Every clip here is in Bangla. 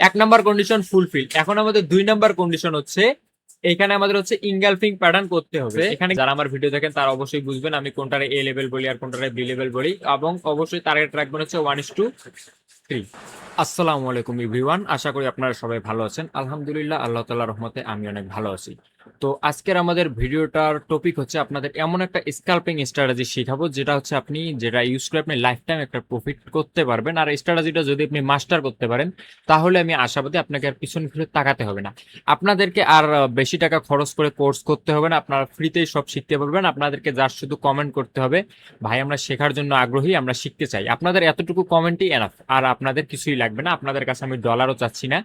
এক নাম্বার কন্ডিশন ফুলফিল। এখন আমাদের 2 নাম্বার কন্ডিশন হচ্ছে এখানে আমাদের হচ্ছে ইনগালফিং প্যাটার্ন করতে হবে। এখানে যারা আমার ভিডিও দেখেন তারা অবশ্যই বুঝবেন আমি কোনটারে এ লেভেল বলি আর কোনটারে বি লেভেল বলি, এবং অবশ্যই টার্গেট রাখবেন হচ্ছে 1:3। আসসালামু আলাইকুম এভরিওয়ান, আশা করি আপনারা সবাই ভালো আছেন। আলহামদুলিল্লাহ, আল্লাহ তাআলার রহমতে আমি অনেক ভালো আছি। তো আজকের আমাদের ভিডিওটার টপিক হচ্ছে আপনাদের এমন একটা স্ক্যাল্পিং স্ট্র্যাটেজি শেখাবো যেটা হচ্ছে আপনি যেটা ইউজ করে আপনি লাইফ টাইম একটা প্রফিট করতে পারবেন। আর এই স্ট্র্যাটেজিটা যদি আপনি মাস্টার করতে পারেন তাহলে আমি আশাবাদী আপনাকে আর পিছন ফিরে তাকাতে হবে না। আপনাদেরকে আর বেশি টাকা খরচ করে কোর্স করতে হবে না, আপনারা ফ্রিতেই সব শিখতে পারবেন। আপনাদেরকে জাস্ট শুধু কমেন্ট করতে হবে, ভাই আমরা শেখার জন্য আগ্রহী, আমরা শিখতে চাই। আপনাদের এতটুকু কমেন্টই এনাফ, আর আপনাদের কিছুই লাগবে না। আপনাদের কাছে আমি ডলারও চাচ্ছি না,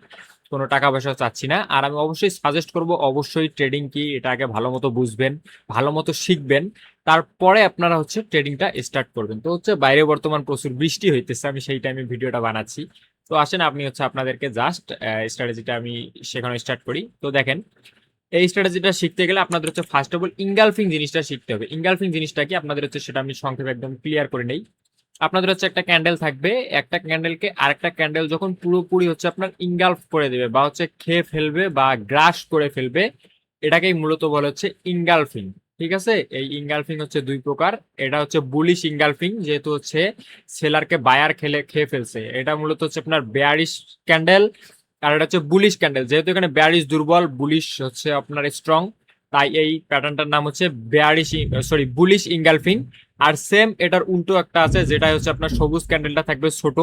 কোনো টাকা পয়সা চাচ্ছি না। আর আমি অবশ্যই সাজেস্ট করব, অবশ্যই ট্রেডিং কি এটা আগে ভালো মতো বুঝবেন, ভালো মতো শিখবেন, তারপরে আপনারা হচ্ছে ট্রেডিংটা স্টার্ট করবেন। তো হচ্ছে বাইরে বর্তমান প্রচুর বৃষ্টি হইতেছে, আমি সেই টাইমে ভিডিওটা বানাচ্ছি। তো আসেন আপনি হচ্ছে আপনাদেরকে জাস্ট স্ট্র্যাটেজিটা আমি শেখানো স্টার্ট করি। তো দেখেন, এই স্ট্র্যাটেজিটা শিখতে গেলে আপনাদের হচ্ছে ফার্স্ট অফ অল ইনগালফিং জিনিসটা শিখতে হবে। ইনগালফিং জিনিসটা কি আপনাদের হচ্ছে সেটা আমি সংক্ষেপে একদম ক্লিয়ার করে নেই। আপনাদের হচ্ছে একটা ক্যান্ডেল থাকবে, একটা ক্যান্ডেলকে আরেকটা ক্যান্ডেল যখন পুরোপুরি হচ্ছে আপনার ইনগালফ করে দেবে বা হচ্ছে খেয়ে ফেলবে বা গ্রাস করে ফেলবে, এটাকেই মূলত বলে হচ্ছে ইনগালফিং। ঠিক আছে, এই ইনগালফিং হচ্ছে দুই প্রকার। এটা হচ্ছে বুলিশ ইনগালফিং, যেহেতু হচ্ছে সেলারকে বায়ার খেয়ে ফেলছে, এটা মূলত হচ্ছে আপনার বেয়ারিশ ক্যান্ডেল। আর এটা হচ্ছে বুলিশ ক্যান্ডেল, যেহেতু এখানে বেয়ারিশ দুর্বল, বুলিশ হচ্ছে আপনার স্ট্রং, তাই এই প্যাটার্নটার নাম হচ্ছে বেয়ারিশ, সরি বুলিশ ইনগালফিং। আর সেম এটার উল্টো একটা আছে, যেটা হচ্ছে আপনার সবুজ ক্যান্ডেলটা থাকবে ছোট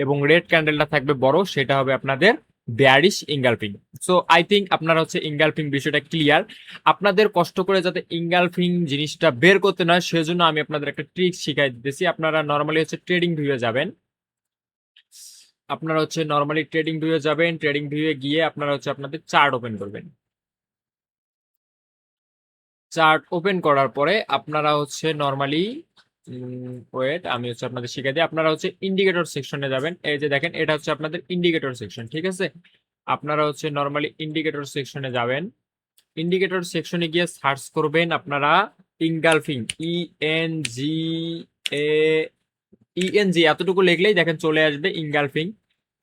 এবং রেড ক্যান্ডেলটা থাকবে বড়, সেটা হবে আপনাদের bearish engulfing. So I think আপনারা হচ্ছে ইনগালফিং বিষয়টা ক্লিয়ার। আপনাদের কষ্ট করে যাতে ইনগালফিং জিনিসটা বের করতে নয়, সেজন্য আমি আপনাদের একটা ট্রিক শিখাই দিতেছি। আপনারা নর্মালি হচ্ছে ট্রেডিং ভিউয়ে যাবেন, আপনারা হচ্ছে নর্মালি ট্রেডিং ভিউয়ে যাবেন, ট্রেডিং ভিউয়ে গিয়ে আপনারা হচ্ছে আপনাদের চার্ট ওপেন করবেন। চার্ট ওপেন করার পরে আপনারা হচ্ছে নর্মালি ওয়েট আমি হচ্ছে আপনাদের শিখিয়ে দিই। আপনারা হচ্ছে ইন্ডিকেটর সেকশনে যাবেন। এই যে দেখেন, এটা হচ্ছে আপনাদের ইন্ডিকেটর সেকশন। ঠিক আছে, আপনারা হচ্ছে নর্মালি ইন্ডিকেটর সেকশনে যাবেন। ইন্ডিকেটর সেকশনে গিয়ে সার্চ করবেন আপনারা ইনগালফিং, ইএনজি, এ ইএনজি এতটুকু লিখলেই দেখেন চলে আসবে ইনগালফিং।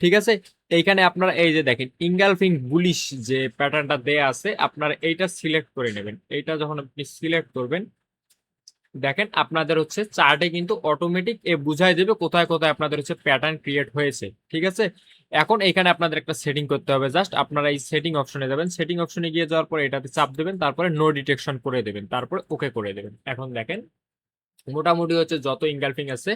ঠিক আছে, এইখানে আপনারা এই যে দেখেন ইনগালফিং বুলিশ যে প্যাটার্নটা দেয়া আছে, আপনারা এইটা সিলেক্ট করে নেবেন। এইটা যখন আপনি সিলেক্ট করবেন, দেখেন আপনাদের হচ্ছে চার্টে কিন্তু অটোমেটিক এ বুঝাই দেবে কোথায় কোথায় আপনাদের হচ্ছে প্যাটার্ন ক্রিয়েট হয়েছে। ঠিক আছে, এখন এখানে আপনাদের একটা সেটিং করতে হবে। জাস্ট আপনারা এই সেটিং অপশনে যাবেন, সেটিং অপশনে গিয়ে যাওয়ার পরে এটাতে চাপ দেবেন, তারপরে নো ডিটেকশন করে দেবেন, তারপরে ওকে করে দেবেন। এখন দেখেন মোটামুটি হচ্ছে যত ইনগালফিং আছে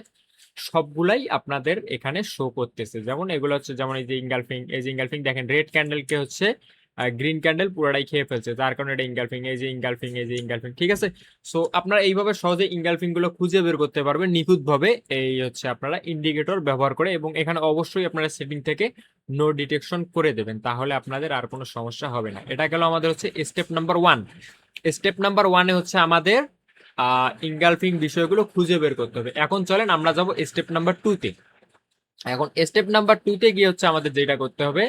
সবগুলাই আপনাদের এখানে শো করতেছে। যেমন এগুলো হচ্ছে, যেমন এই যে ইনগালফিং, এই যে ইনগালফিং দেখেন রেড ক্যান্ডেলকে হচ্ছে গ্রিন ক্যান্ডেল পুরোটাই খেয়ে ফেলছে, যার কারণে এটা ইনগালফিং। এই যে ইনগালফিং, এই যে ইনগালফিং। ঠিক আছে, সো আপনারা এইভাবে সহজে ইনগালফিং গুলো খুঁজে বের করতে পারবেন নিখুঁত ভাবে, এই হচ্ছে আপনারা ইন্ডিকেটর ব্যবহার করে। এবং এখানে অবশ্যই আপনারা সেটিং থেকে নো ডিটেকশন করে দেবেন, তাহলে আপনাদের আর কোনো সমস্যা হবে না। এটা গেল আমাদের হচ্ছে স্টেপ নাম্বার 1। স্টেপ নাম্বার 1 এ হচ্ছে আমাদের ইনগালফিং বিষয়গুলো খুঁজে বের করতে হবে। এখন চলেন আমরা যাব স্টেপ নাম্বার 2 তে। এখন স্টেপ নাম্বার 2 তে গিয়ে হচ্ছে আমাদের যেটা করতে হবে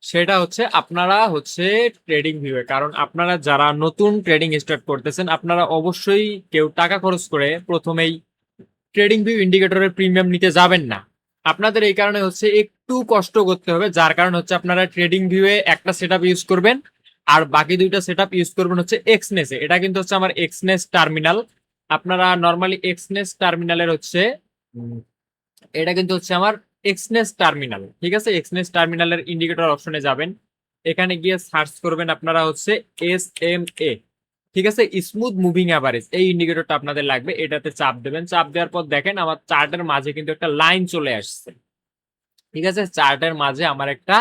সেটা হচ্ছে আপনারা হচ্ছে ট্রেডিং ভিউয়ে, কারণ আপনারা যারা নতুন ট্রেডিং স্টার্ট করতেছেন আপনারা অবশ্যই কেউ টাকা খরচ করে প্রথমেই ট্রেডিং ভিউ ইন্ডিকেটরের প্রিমিয়াম নিতে যাবেন না। আপনাদের এই কারণে হচ্ছে একটু কষ্ট করতে হবে, যার কারণ হচ্ছে আপনারা ট্রেডিং ভিউয়ে একটা সেটআপ ইউজ করবেন আর বাকি দুইটা সেটআপ ইউজ করবেন হচ্ছে এক্সনেসে। এটা কিন্তু হচ্ছে আমার এক্সনেস টার্মিনাল। আপনারা নর্মালি এক্সনেস টার্মিনালের হচ্ছে এটা কিন্তু হচ্ছে আমার এক্সনেস টার্মিনাল। ঠিক আছে, এক্সনেস টার্মিনালের ইন্ডিকেটর অপশনে যাবেন, এখানে গিয়ে সার্চ করবেন আপনারা হচ্ছে SMA। ঠিক আছে, স্মুথ মুভিং অ্যাভারেজ, এই ইন্ডিকেটরটা আপনাদের লাগবে। এটাতে চাপ দেবেন, চাপ দেওয়ার পর দেখেন আমার চার্টের মাঝে কিন্তু একটা লাইন চলে আসছে। ঠিক আছে, চার্টের মাঝে আমার একটা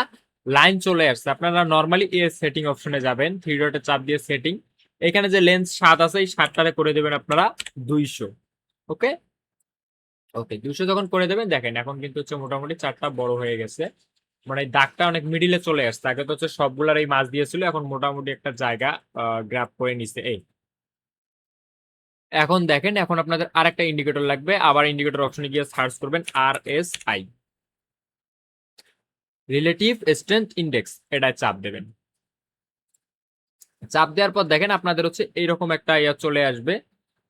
লাইন চলে আসছে। আপনারা নর্মালি এই সেটিং অপশনে যাবেন, থ্রি ডটে চাপ দিয়ে সেটিং, এখানে যে লেন্স 7 আছে এই 7টারে করে দেবেন আপনারা 200। ওকে, ওকে 200 যখন করে দেবেন, দেখেন এখন কিন্তু হচ্ছে মোটামুটি চারটা বড় হয়ে গেছে, মানে এই দাগটা অনেক মিডিলে চলে আসছে। আগে তো হচ্ছে সবগুলার এই মাছ দিয়েছিল, এখন মোটামুটি একটা জায়গা গ্র্যাব করে নিছে। এই এখন দেখেন, এখন আপনাদের আরেকটা ইন্ডিকেটর লাগবে। আবার ইন্ডিকেটর অপশনে গিয়ে সার্চ করবেন RSI, রিলেটিভ স্ট্রেংথ ইন্ডেক্স, এটা চাপ দেবেন। চাপ দেওয়ার পর দেখেন আপনাদের হচ্ছে এইরকম একটা ইয়া চলে আসবে।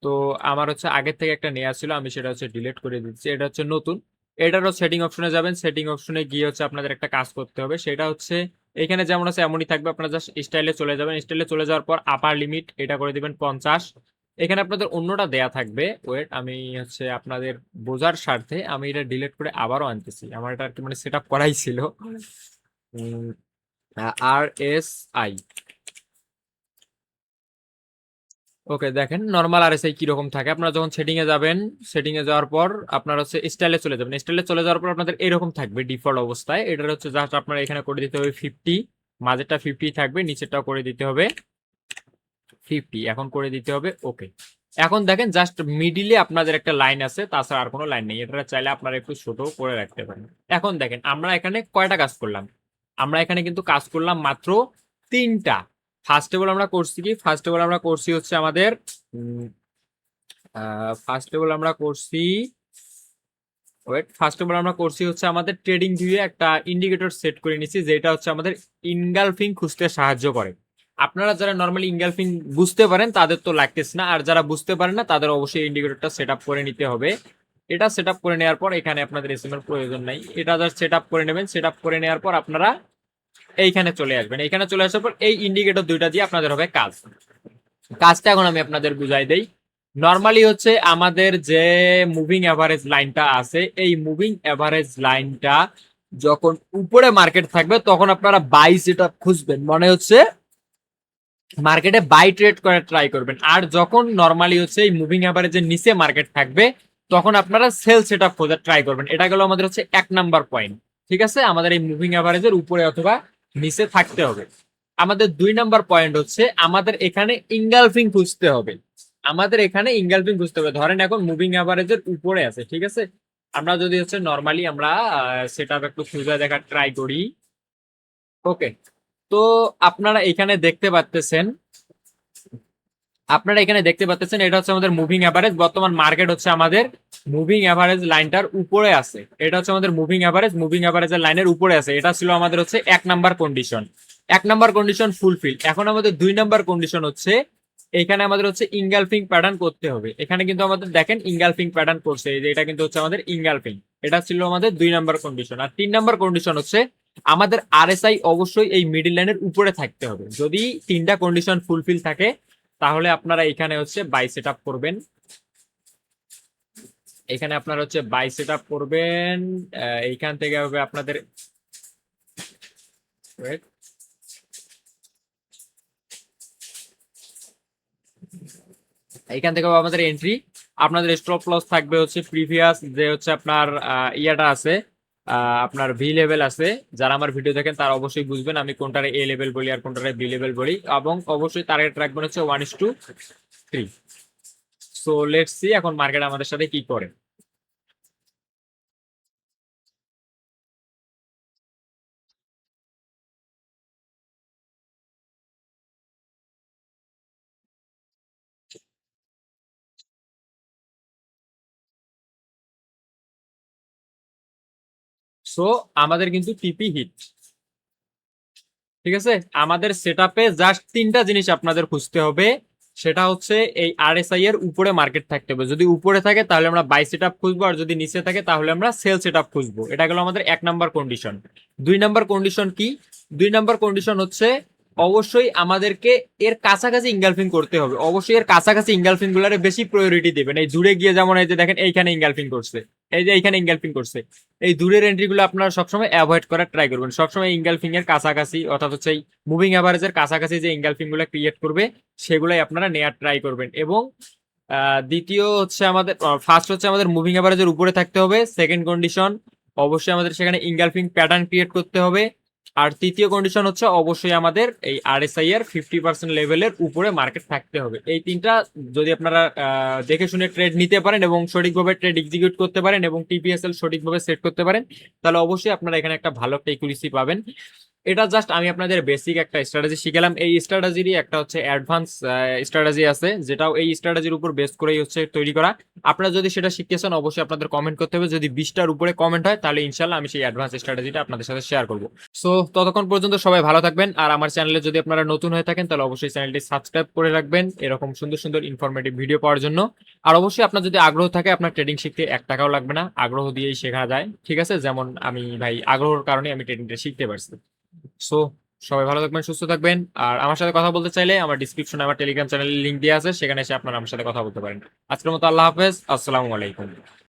তো আমার হচ্ছে আগের থেকে একটা নেওয়া ছিল, আমি সেটা হচ্ছে ডিলিট করে দিচ্ছি, এটা হচ্ছে নতুন। এটারও সেটিং অপশনে যাবেন, সেটিং অপশনে গিয়ে হচ্ছে আপনাদের একটা কাজ করতে হবে, সেটা হচ্ছে এখানে যেমন আছে এমনই থাকবে, আপনারা জাস্ট স্টাইলে চলে যাবেন, স্টাইলে চলে যাওয়ার পর আপার লিমিট এটা করে দিবেন 50। এখানে আপনাদের অন্যটা দেয়া থাকবে, ওয়েট আমি হচ্ছে আপনাদের বোঝার স্বার্থে আমি এটা ডিলিট করে আবারও আনতেছি, আমার এটা আর কি মানে সেট আপ করাই ছিল। RSI, ওকে দেখেন নর্মাল আরএসআই কিরকম থাকে। আপনারা যখন সেটিং এ যাবেন, সেটিং এ যাওয়ার পর আপনারা হচ্ছে স্টাইলে চলে যাবেন, স্টাইলে চলে যাওয়ার পর আপনাদের এরকম থাকবে ডিফল্ট অবস্থায়। এটা হচ্ছে জাস্ট আপনারা এখানে করে দিতে হবে 50, মাঝেরটা 50 থাকবে, নিচেরটাও করে দিতে হবে 50, এখন করে দিতে হবে ওকে। এখন দেখেন জাস্ট মিডিলে আপনাদের একটা লাইন আছে, তাছাড়া আর কোনো লাইন নেই, এটা চাইলে আপনারা একটু ছোট করে রাখতে পারেন। এখন দেখেন আমরা এখানে কয়টা কাজ করলাম, আমরা এখানে কিন্তু কাজ করলাম মাত্র 3টা। ফার্স্ট অফ অল আমরা করছি কি, ফার্স্ট অফ অল আমরা করছি হচ্ছে আমাদের ফার্স্ট অফ অল আমরা করছি ওয়েট ফার্স্ট অফ অল আমরা করছি হচ্ছে আমাদের ট্রেডিং ভিউয়ে একটা ইন্ডিকেটর সেট করে নিছি, যেটা হচ্ছে আমাদের ইনগালফিং খুঁজতে সাহায্য করে। আপনারা যারা নর্মালি ইনগালফিং বুঝতে পারেন তাদের তো লাগতেছে না, আর যারা বুঝতে পারেন না তাদের অবশ্যই ইন্ডিকেটরটা সেট আপ করে নিতে হবে। এটা সেট আপ করে নেওয়ার পর এখানে আপনাদের এসএম এর প্রয়োজন নাই, এটা জাস্ট সেট আপ করে নেবেন। সেট আপ করে নেওয়ার পর আপনারা এইখানে চলে আসবেন, এইখানে চলে আসার পর এই ইন্ডিকেটর দুইটা দিয়ে আপনাদের হবে কাজ। কাজটা এখন আমি আপনাদের বুঝাই দেই। নর্মালি হচ্ছে আমাদের যে মুভিং এভারেজ লাইনটা আছে, এই মুভিং এভারেজ লাইনটা যখন উপরে মার্কেট থাকবে তখন আপনারা বাই সেটা খুঁজবেন, মনে হচ্ছে মার্কেটে বাই ট্রেড করে ট্রাই করবেন। আর যখন নর্মালি হচ্ছে এই মুভিং এভারেজের নিচে মার্কেট থাকবে তখন আপনারা সেল সেট আপ খোঁজার ট্রাই করবেন। এটা গেল আমাদের হচ্ছে 1 নাম্বার পয়েন্ট। ঠিক আছে, আমাদের এই মুভিং এভারেজের উপরে অথবা নিচে থাকতে হবে। আমাদের 2 নাম্বার পয়েন্ট হচ্ছে আমাদের এখানে ইনগালফিং খুঁজতে হবে, আমাদের এখানে ইনগালফিং খুঁজতে হবে। ধরেন এখন মুভিং এভারেজের উপরে আছে, ঠিক আছে, আমরা যদি হচ্ছে নর্মালি আমরা সেটা একটু খুঁজে দেখার ট্রাই করি। ওকে, তো আপনারা এখানে দেখতে পাচ্ছেন, এটা হচ্ছে আমাদের মুভিং এভারেজ। বর্তমান মার্কেট হচ্ছে আমাদের মুভিং এভারেজ লাইনটার উপরে আছে, এটা হচ্ছে আমাদের মুভিং এভারেজ, মুভিং এভারেজের লাইনের উপরে আছে। এটা ছিল আমাদের হচ্ছে 1 number condition, 1 number condition fulfil. এখন আমাদের 2 নাম্বার কন্ডিশন হচ্ছে এখানে আমাদের হচ্ছে ইনগালফিং প্যাটার্ন করতে হবে। এখানে কিন্তু আমাদের দেখেন ইনগালফিং প্যাটার্ন করছে, এই যে এটা কিন্তু হচ্ছে আমাদের ইনগালফিং, এটা ছিল আমাদের 2 নাম্বার কন্ডিশন। আর 3 নাম্বার কন্ডিশন হচ্ছে আমাদের আরএসআই অবশ্যই এই মিডিল লাইনের উপরে থাকতে হবে। যদি 3টা কন্ডিশন ফুলফিল থাকে তাহলে আপনারা এখানে হচ্ছে বাই সেট আপ করবেন, এখানে আপনারা হচ্ছে বাই সেট আপ করবেন। এইখান থেকে হবে আপনাদের wait, এইখান থেকে হবে আমাদের এন্ট্রি। আপনাদের স্টপ লস থাকবে হচ্ছে প্রিভিয়াস যে হচ্ছে আপনার ইয়াটা আছে, আপনার ভি লেভেল আছে। যারা আমার ভিডিও দেখেন তারা অবশ্যই বুঝবেন আমি কোনটারে এ লেভেল বলি আর কোনটারে বি লেভেল বলি, এবং অবশ্যই টার্গেট রাখবেন হচ্ছে 1:3। সো লেটস সি এখন মার্কেট আমাদের সাথে কি করে। সো আমাদের কিন্তু টিপি হিট, ঠিক আছে। আমাদের সেটআপে জাস্ট 3টা জিনিস আপনাদের খুঁজতে হবে, সেটা হচ্ছে এই আরএসআই এর উপরে মার্কেট থাকতে হবে। যদি উপরে থাকে তাহলে আমরা বাই সেটআপ খুঁজবো, আর যদি নিচে থাকে তাহলে আমরা সেল সেটআপ খুঁজবো। এটা গেল আমাদের 1 নাম্বার কন্ডিশন। 2 নাম্বার কন্ডিশন কি, 2 নাম্বার কন্ডিশন হচ্ছে অবশ্যই আমাদেরকে এর কাছাকাছি ইনগালফিং করতে হবে। অবশ্যই এর কাছাকাছি ইনগালফিং গুলারে বেশি প্রায়োরিটি দেবেন। এই দূরে গিয়ে যেমন এই যে দেখেন এইখানে ইনগালফিং করছে, এই যে এইখানে ইনগালফিং করছে, এই দূরের এন্ট্রি গুলো আপনারা সবসময় অ্যাভয়েড করার ট্রাই করবেন। সবসময় ইনগালফিং এর কাছাকাছি অর্থাৎ হচ্ছে মুভিং অ্যাভারেজের কাছাকাছি যে ইনগালফিং গুলো ক্রিয়েট করবে সেগুলাই আপনারা নেয়ার ট্রাই করবেন। এবং দ্বিতীয় হচ্ছে আমাদের ফার্স্ট হচ্ছে আমাদের মুভিং অ্যাভারেজের উপরে থাকতে হবে। সেকেন্ড কন্ডিশন অবশ্যই আমাদের সেখানে ইনগালফিং প্যাটার্ন ক্রিয়েট করতে হবে। আর তৃতীয় কন্ডিশন হচ্ছে অবশ্যই আমাদের এই আরএসআই এর 50% লেভেলের উপরে মার্কেট থাকতে হবে। এই 3টা যদি আপনারা দেখে শুনে ট্রেড নিতে পারেন এবং সঠিকভাবে ট্রেড এক্সিকিউট করতে পারেন এবং টিপিএসএল সঠিকভাবে সেট করতে পারেন তাহলে অবশ্যই আপনারা এখানে একটা ভালো একটা একুরেসি পাবেন। এটা জাস্ট আমি আপনাদের বেসিক একটা স্ট্র্যাটেজি শিখালাম। এই স্ট্র্যাটেজিরই একটা হচ্ছে অ্যাডভান্স স্ট্র্যাটেজি আছে, যেটাও এই স্ট্র্যাটেজির উপর বেস করেই হচ্ছে তৈরি করা। আপনারা যদি সেটা শিখতে চান অবশ্যই আপনাদের কমেন্ট করতে হবে। যদি 20টার উপরে কমেন্ট হয় তাহলে ইনশাল্লাহ আমি সেই অ্যাডভান্স স্ট্র্যাটেজিটা আপনাদের সাথে শেয়ার করব। সো ততক্ষণ পর্যন্ত সবাই ভালো থাকবেন। আর আমার চ্যানেলে যদি আপনারা নতুন হয়ে থাকেন তাহলে অবশ্যই চ্যানেলটি সাবস্ক্রাইব করে রাখবেন এরকম সুন্দর সুন্দর ইনফরমেটিভ ভিডিও পাওয়ার জন্য। আর অবশ্যই আপনার যদি আগ্রহ থাকে, আপনার ট্রেডিং শিখতে 1 টাকাও লাগবে না, আগ্রহ দিয়েই শেখা যায়। ঠিক আছে, যেমন আমি ভাই আগ্রহের কারণে আমি ট্রেডিংটা শিখতে পারছি। সো সবাই ভালো থাকবেন, সুস্থ থাকবেন। আর আমার সাথে কথা বলতে চাইলে আমার ডিসক্রিপশনে আমার টেলিগ্রাম চ্যানেলের লিংক দেওয়া আছে, সেখানে এসে আপনারা আমার সাথে কথা বলতে পারেন। আজকের মতো আল্লাহ হাফেজ, আসসালামু আলাইকুম।